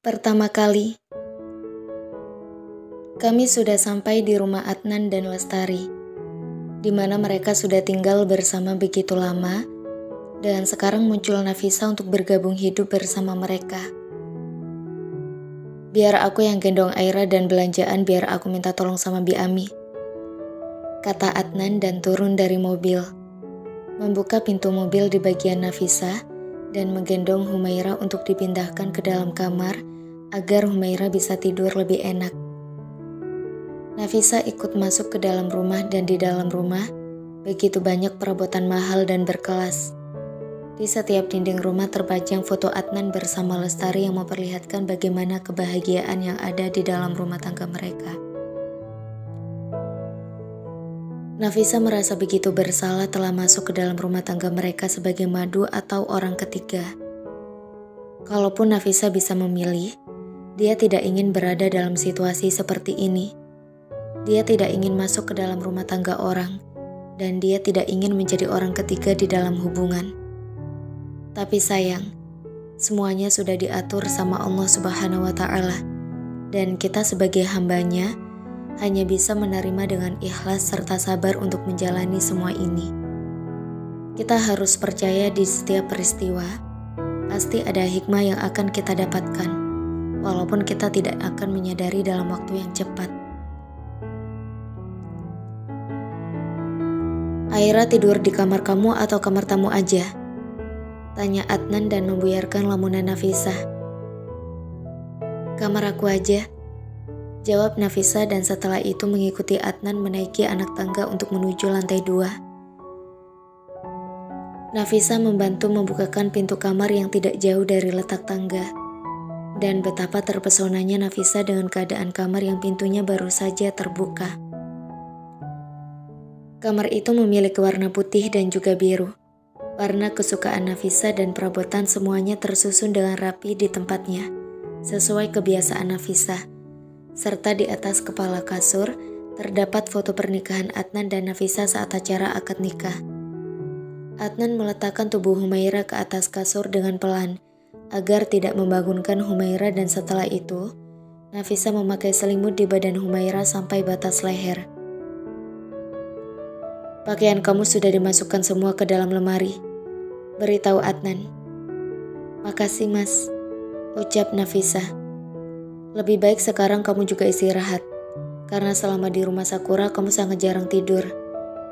Pertama kali, kami sudah sampai di rumah Adnan dan Lestari, di mana mereka sudah tinggal bersama begitu lama, dan sekarang muncul Nafisa untuk bergabung hidup bersama mereka. Biar aku yang gendong Aira dan belanjaan, biar aku minta tolong sama Bi Ami, kata Adnan dan turun dari mobil. Membuka pintu mobil di bagian Nafisa dan menggendong Humaira untuk dipindahkan ke dalam kamar agar Humaira bisa tidur lebih enak. Nafisa ikut masuk ke dalam rumah dan di dalam rumah begitu banyak perabotan mahal dan berkelas. Di setiap dinding rumah terpajang foto Adnan bersama Lestari yang memperlihatkan bagaimana kebahagiaan yang ada di dalam rumah tangga mereka. Nafisa merasa begitu bersalah telah masuk ke dalam rumah tangga mereka sebagai madu atau orang ketiga. Kalaupun Nafisa bisa memilih, dia tidak ingin berada dalam situasi seperti ini. Dia tidak ingin masuk ke dalam rumah tangga orang, dan dia tidak ingin menjadi orang ketiga di dalam hubungan. Tapi sayang, semuanya sudah diatur sama Allah Subhanahu wa Ta'ala, dan kita sebagai hambanya hanya bisa menerima dengan ikhlas serta sabar untuk menjalani semua ini. Kita harus percaya di setiap peristiwa, pasti ada hikmah yang akan kita dapatkan, walaupun kita tidak akan menyadari dalam waktu yang cepat. Aira tidur di kamar kamu atau kamar tamu aja? Tanya Adnan dan membuyarkan lamunan Nafisa. Kamar aku aja, jawab Nafisa dan setelah itu mengikuti Adnan menaiki anak tangga untuk menuju lantai 2. Nafisa membantu membukakan pintu kamar yang tidak jauh dari letak tangga. Dan betapa terpesonanya Nafisa dengan keadaan kamar yang pintunya baru saja terbuka. Kamar itu memiliki warna putih dan juga biru. Warna kesukaan Nafisa dan perabotan semuanya tersusun dengan rapi di tempatnya, sesuai kebiasaan Nafisa. Serta di atas kepala kasur, terdapat foto pernikahan Adnan dan Nafisa saat acara akad nikah. Adnan meletakkan tubuh Humaira ke atas kasur dengan pelan, agar tidak membangunkan Humaira dan setelah itu, Nafisa memakai selimut di badan Humaira sampai batas leher. Pakaian kamu sudah dimasukkan semua ke dalam lemari, beritahu Adnan. Makasih mas, ucap Nafisa. Lebih baik sekarang kamu juga istirahat, karena selama di rumah Sakura kamu sangat jarang tidur,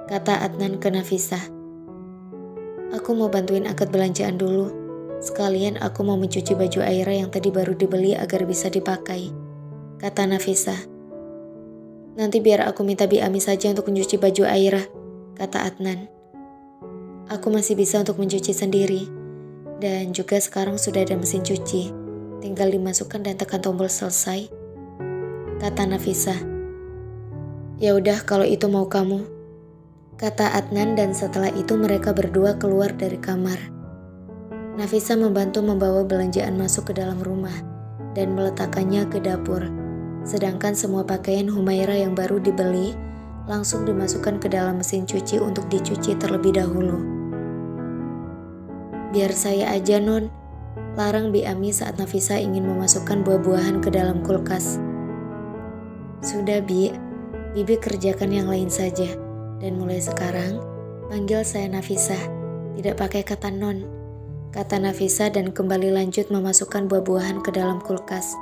kata Adnan ke Nafisa. Aku mau bantuin akad belanjaan dulu, sekalian aku mau mencuci baju Aira yang tadi baru dibeli agar bisa dipakai, kata Nafisa. Nanti biar aku minta Bi Ami saja untuk mencuci baju Aira, kata Adnan. Aku masih bisa untuk mencuci sendiri, dan juga sekarang sudah ada mesin cuci, tinggal dimasukkan dan tekan tombol selesai, kata Nafisa. Ya udah kalau itu mau kamu, kata Adnan dan setelah itu mereka berdua keluar dari kamar. Nafisa membantu membawa belanjaan masuk ke dalam rumah dan meletakkannya ke dapur, sedangkan semua pakaian Humaira yang baru dibeli langsung dimasukkan ke dalam mesin cuci untuk dicuci terlebih dahulu. Biar saya aja non, larang Bi Ami saat Nafisa ingin memasukkan buah-buahan ke dalam kulkas. Sudah Bi, Bibi kerjakan yang lain saja, dan mulai sekarang panggil saya Nafisa, tidak pakai kata non, kata Nafisa dan kembali lanjut memasukkan buah-buahan ke dalam kulkas.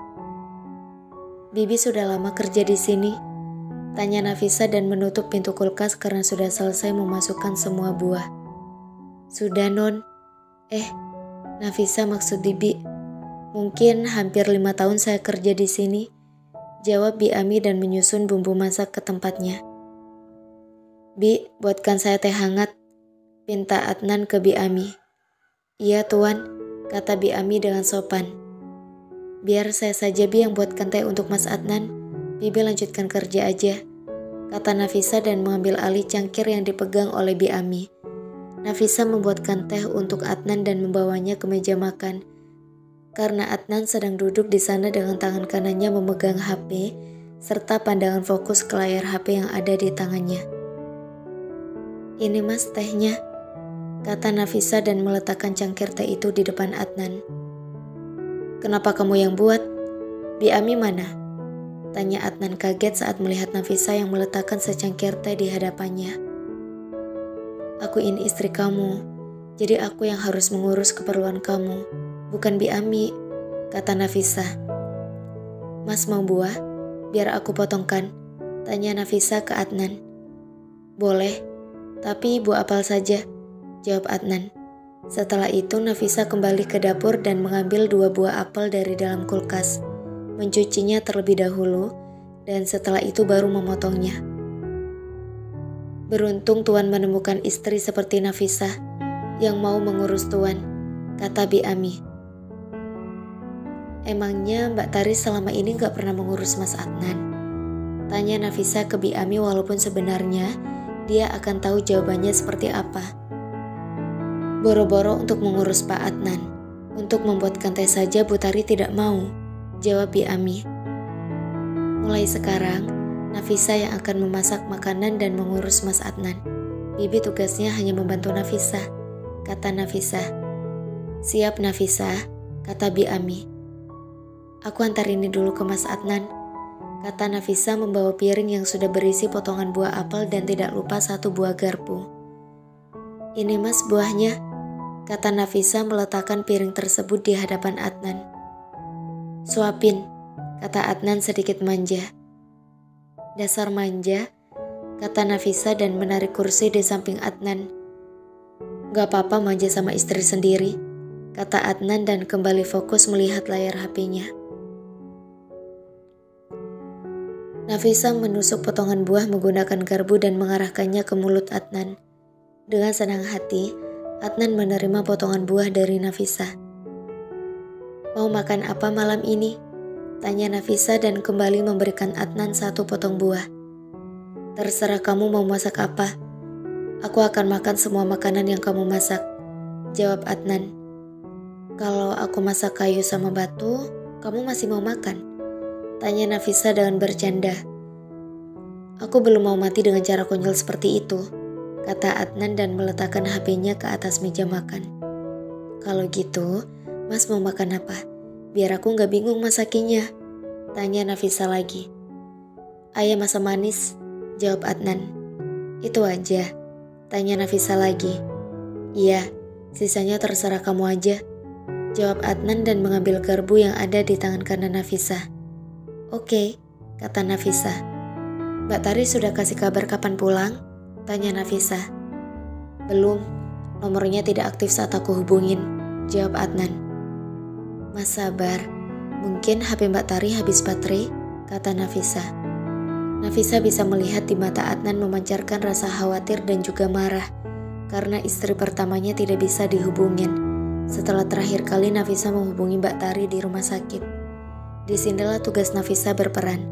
Bibi sudah lama kerja di sini, tanya Nafisa dan menutup pintu kulkas karena sudah selesai memasukkan semua buah. Sudah non. Nafisa maksud Bibi. Mungkin hampir 5 tahun saya kerja di sini, jawab Bi Ami dan menyusun bumbu masak ke tempatnya. Bi, buatkan saya teh hangat, pinta Adnan ke Bi Ami. Iya tuan, kata Bi Ami dengan sopan. Biar saya saja Bi yang buatkan teh untuk Mas Adnan. Bibi lanjutkan kerja aja, kata Nafisa dan mengambil alih cangkir yang dipegang oleh Bi Ami. Nafisa membuatkan teh untuk Adnan dan membawanya ke meja makan. Karena Adnan sedang duduk di sana dengan tangan kanannya memegang HP, serta pandangan fokus ke layar HP yang ada di tangannya. Ini mas tehnya, kata Nafisa dan meletakkan cangkir teh itu di depan Adnan. Kenapa kamu yang buat? Bi Ami mana? Tanya Adnan kaget saat melihat Nafisa yang meletakkan secangkir teh di hadapannya. Aku ini istri kamu, jadi aku yang harus mengurus keperluan kamu, bukan Bi Ami, kata Nafisa. Mas mau buah? Biar aku potongkan, tanya Nafisa ke Adnan. Boleh, tapi buah apel saja, jawab Adnan. Setelah itu Nafisa kembali ke dapur dan mengambil 2 buah apel dari dalam kulkas, mencucinya terlebih dahulu, dan setelah itu baru memotongnya. Beruntung Tuan menemukan istri seperti Nafisa yang mau mengurus Tuan, kata Bi Ami. Emangnya Mbak Tari selama ini gak pernah mengurus Mas Adnan? Tanya Nafisa ke Bi Ami walaupun sebenarnya dia akan tahu jawabannya seperti apa. Boro-boro untuk mengurus Pak Adnan. Untuk membuatkan teh saja Bu Tari tidak mau, jawab Bi Ami. Mulai sekarang, Nafisa yang akan memasak makanan dan mengurus Mas Adnan. Bibi tugasnya hanya membantu Nafisa, kata Nafisa. Siap Nafisa, kata Bi Ami. Aku antar ini dulu ke Mas Adnan, kata Nafisa membawa piring yang sudah berisi potongan buah apel dan tidak lupa 1 buah garpu. Ini Mas buahnya, kata Nafisa meletakkan piring tersebut di hadapan Adnan. Suapin, kata Adnan sedikit manja. Dasar manja, kata Nafisa dan menarik kursi di samping Adnan. Gak apa-apa manja sama istri sendiri, kata Adnan dan kembali fokus melihat layar HP-nya. Nafisa menusuk potongan buah menggunakan garpu dan mengarahkannya ke mulut Adnan. Dengan senang hati, Adnan menerima potongan buah dari Nafisa. Mau makan apa malam ini? Tanya Nafisa dan kembali memberikan Adnan 1 potong buah. Terserah kamu mau masak apa. Aku akan makan semua makanan yang kamu masak, jawab Adnan. Kalau aku masak kayu sama batu, kamu masih mau makan? Tanya Nafisa dengan bercanda. Aku belum mau mati dengan cara konyol seperti itu, kata Adnan dan meletakkan HP-nya ke atas meja makan. Kalau gitu, Mas mau makan apa? Biar aku gak bingung masakinya, tanya Nafisa lagi. Ayam asam manis, jawab Adnan. Itu aja, tanya Nafisa lagi. Iya, sisanya terserah kamu aja, jawab Adnan dan mengambil garpu yang ada di tangan kanan Nafisa. Oke, kata Nafisa. Mbak Tari sudah kasih kabar kapan pulang? Tanya Nafisa. Belum, nomornya tidak aktif saat aku hubungin, jawab Adnan. Mas sabar, mungkin HP Mbak Tari habis baterai, kata Nafisa. Nafisa bisa melihat di mata Adnan memancarkan rasa khawatir dan juga marah karena istri pertamanya tidak bisa dihubungin setelah terakhir kali Nafisa menghubungi Mbak Tari di rumah sakit. Disinilah tugas Nafisa berperan.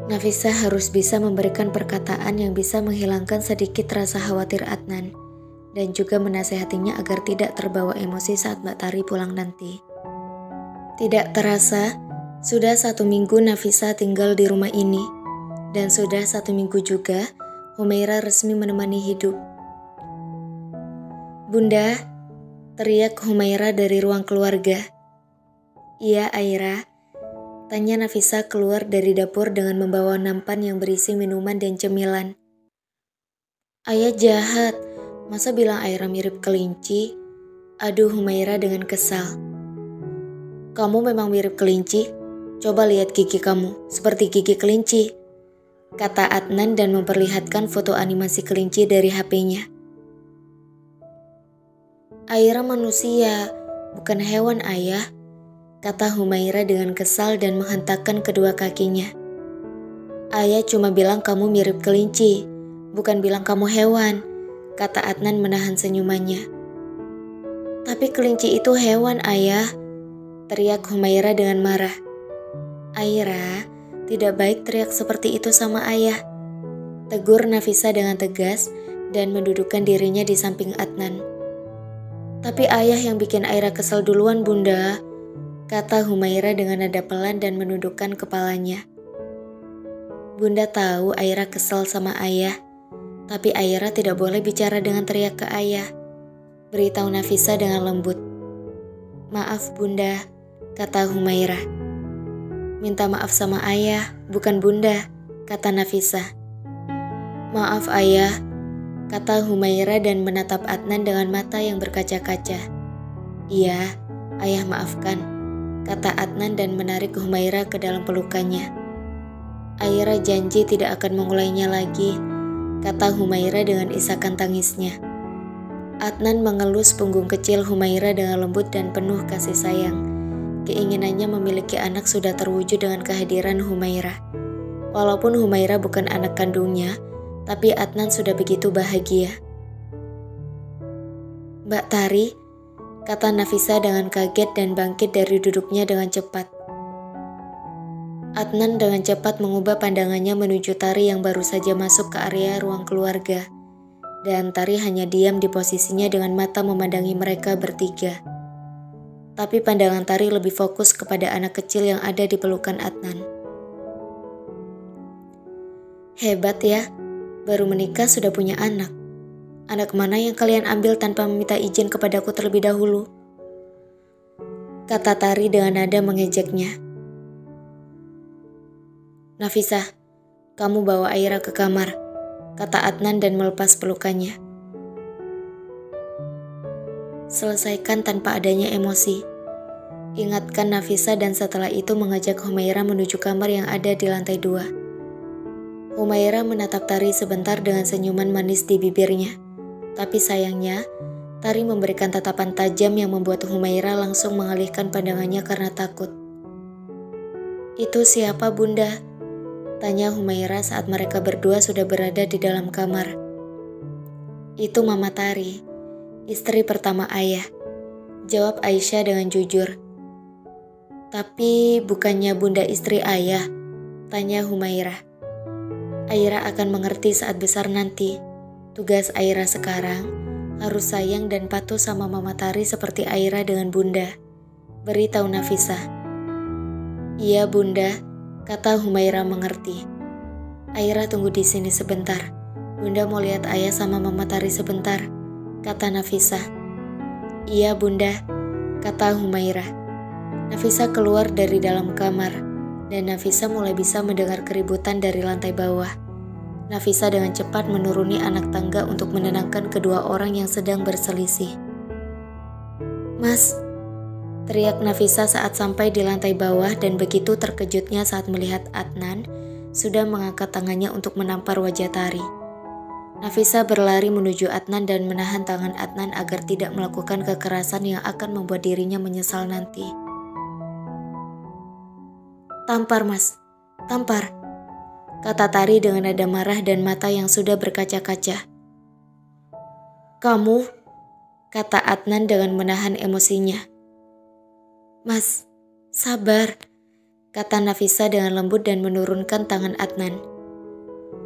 Nafisa harus bisa memberikan perkataan yang bisa menghilangkan sedikit rasa khawatir Adnan dan juga menasehatinya agar tidak terbawa emosi saat Mbak Tari pulang nanti. Tidak terasa, sudah 1 minggu Nafisa tinggal di rumah ini dan sudah 1 minggu juga Humaira resmi menemani hidup. Bunda, teriak Humaira dari ruang keluarga. Iya Aira, tanya Nafisa keluar dari dapur dengan membawa nampan yang berisi minuman dan cemilan. Ayah jahat, masa bilang Aira mirip kelinci? Aduh Humaira dengan kesal. Kamu memang mirip kelinci? Coba lihat gigi kamu, seperti gigi kelinci, kata Adnan dan memperlihatkan foto animasi kelinci dari HP-nya. Aira manusia, bukan hewan ayah, kata Humaira dengan kesal dan menghentakkan kedua kakinya. Ayah cuma bilang kamu mirip kelinci, bukan bilang kamu hewan, kata Adnan menahan senyumannya. Tapi kelinci itu hewan ayah, teriak Humaira dengan marah. Aira, tidak baik teriak seperti itu sama ayah, tegur Nafisa dengan tegas dan mendudukkan dirinya di samping Adnan. Tapi ayah yang bikin Aira kesal duluan bunda, kata Humaira dengan nada pelan dan menundukkan kepalanya. Bunda tahu Aira kesal sama ayah, tapi Aira tidak boleh bicara dengan teriak ke ayah, beritahu Nafisa dengan lembut. Maaf bunda, kata Humaira. Minta maaf sama ayah, bukan bunda, kata Nafisah. Maaf ayah, kata Humaira dan menatap Adnan dengan mata yang berkaca-kaca. Iya, ayah maafkan, kata Adnan dan menarik Humaira ke dalam pelukannya. Aira janji tidak akan mengulainya lagi, kata Humaira dengan isakan tangisnya. Adnan mengelus punggung kecil Humaira dengan lembut dan penuh kasih sayang. Keinginannya memiliki anak sudah terwujud dengan kehadiran Humaira. Walaupun Humaira bukan anak kandungnya, tapi Adnan sudah begitu bahagia. Mbak Tari, kata Nafisah dengan kaget dan bangkit dari duduknya dengan cepat. Adnan dengan cepat mengubah pandangannya menuju Tari yang baru saja masuk ke area ruang keluarga. Dan Tari hanya diam di posisinya dengan mata memandangi mereka bertiga. Tapi pandangan Tari lebih fokus kepada anak kecil yang ada di pelukan Adnan. Hebat ya, baru menikah sudah punya anak. Anak mana yang kalian ambil tanpa meminta izin kepadaku terlebih dahulu? Kata Tari dengan nada mengejeknya. Nafisah, kamu bawa Aira ke kamar, kata Adnan dan melepas pelukannya. Selesaikan tanpa adanya emosi, ingatkan Nafisah dan setelah itu mengajak Humaira menuju kamar yang ada di lantai 2. Humaira menatap Tari sebentar dengan senyuman manis di bibirnya. Tapi sayangnya, Tari memberikan tatapan tajam yang membuat Humaira langsung mengalihkan pandangannya karena takut. Itu siapa bunda? Tanya Humaira saat mereka berdua sudah berada di dalam kamar. Itu Mama Tari, istri pertama ayah, jawab Aisyah dengan jujur. Tapi bukannya bunda istri ayah? Tanya Humaira. Aira akan mengerti saat besar nanti. Tugas Aira sekarang harus sayang dan patuh sama Mama Tari seperti Aira dengan bunda, beritahu Nafisah. Iya bunda, kata Humaira mengerti. Aira tunggu di sini sebentar. Bunda mau lihat ayah sama Mama Tari sebentar, kata Nafisah. Iya bunda, kata Humaira. Nafisah keluar dari dalam kamar, dan Nafisah mulai bisa mendengar keributan dari lantai bawah. Nafisah dengan cepat menuruni anak tangga untuk menenangkan kedua orang yang sedang berselisih. Mas, teriak Nafisah saat sampai di lantai bawah dan begitu terkejutnya saat melihat Adnan sudah mengangkat tangannya untuk menampar wajah Tari. Nafisah berlari menuju Adnan dan menahan tangan Adnan agar tidak melakukan kekerasan yang akan membuat dirinya menyesal nanti. Tampar mas, tampar, kata Tari dengan nada marah dan mata yang sudah berkaca-kaca. Kamu, kata Adnan dengan menahan emosinya. Mas, sabar, kata Nafisah dengan lembut dan menurunkan tangan Adnan.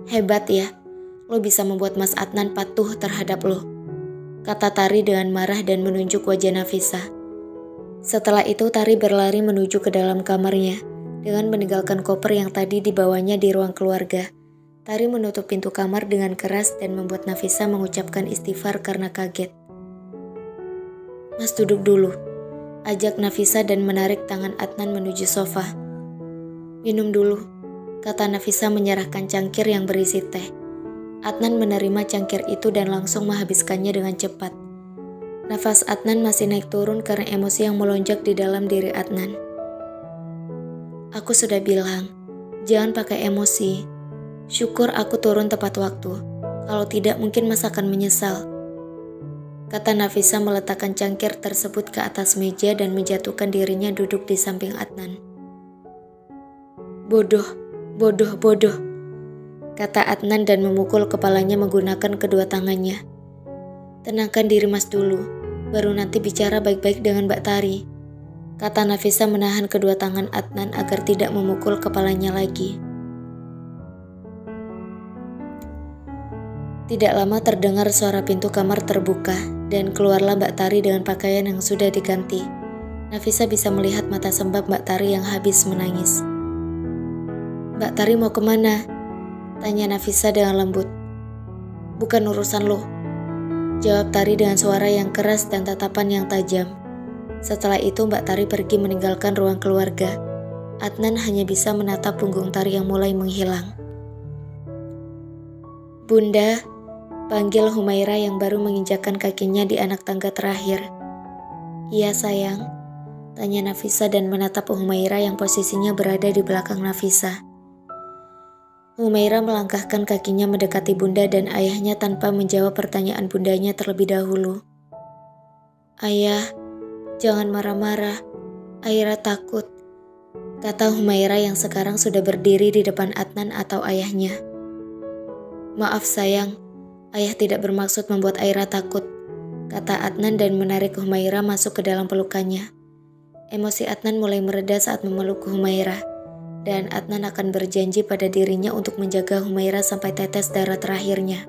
Hebat ya, lo bisa membuat Mas Adnan patuh terhadap lo, kata Tari dengan marah dan menunjuk wajah Nafisah. Setelah itu Tari berlari menuju ke dalam kamarnya. Dengan meninggalkan koper yang tadi dibawanya di ruang keluarga, Tari menutup pintu kamar dengan keras dan membuat Nafisah mengucapkan istighfar karena kaget. Mas duduk dulu, ajak Nafisah dan menarik tangan Adnan menuju sofa. Minum dulu, kata Nafisah menyerahkan cangkir yang berisi teh. Adnan menerima cangkir itu dan langsung menghabiskannya dengan cepat. Nafas Adnan masih naik turun karena emosi yang melonjak di dalam diri Adnan. Aku sudah bilang, jangan pakai emosi. Syukur aku turun tepat waktu. Kalau tidak mungkin Mas akan menyesal. Kata Nafisah meletakkan cangkir tersebut ke atas meja dan menjatuhkan dirinya duduk di samping Adnan. Bodoh, bodoh, bodoh, kata Adnan dan memukul kepalanya menggunakan kedua tangannya. Tenangkan diri Mas dulu, baru nanti bicara baik-baik dengan Mbak Tari. Kata Nafisah menahan kedua tangan Adnan agar tidak memukul kepalanya lagi. Tidak lama terdengar suara pintu kamar terbuka dan keluarlah Mbak Tari dengan pakaian yang sudah diganti. Nafisah bisa melihat mata sembab Mbak Tari yang habis menangis. Mbak Tari mau kemana? Tanya Nafisah dengan lembut. Bukan urusan lo, jawab Tari dengan suara yang keras dan tatapan yang tajam. Setelah itu Mbak Tari pergi meninggalkan ruang keluarga. Adnan hanya bisa menatap punggung Tari yang mulai menghilang. "Bunda," panggil Humaira yang baru menginjakkan kakinya di anak tangga terakhir. "Iya sayang," tanya Nafisa dan menatap Humaira yang posisinya berada di belakang Nafisa. Humaira melangkahkan kakinya mendekati bunda dan ayahnya tanpa menjawab pertanyaan bundanya terlebih dahulu. "Ayah, jangan marah-marah. Aira takut," kata Humaira yang sekarang sudah berdiri di depan Adnan atau ayahnya. "Maaf sayang, ayah tidak bermaksud membuat Aira takut," kata Adnan dan menarik Humaira masuk ke dalam pelukannya. Emosi Adnan mulai mereda saat memeluk Humaira, dan Adnan akan berjanji pada dirinya untuk menjaga Humaira sampai tetes darah terakhirnya.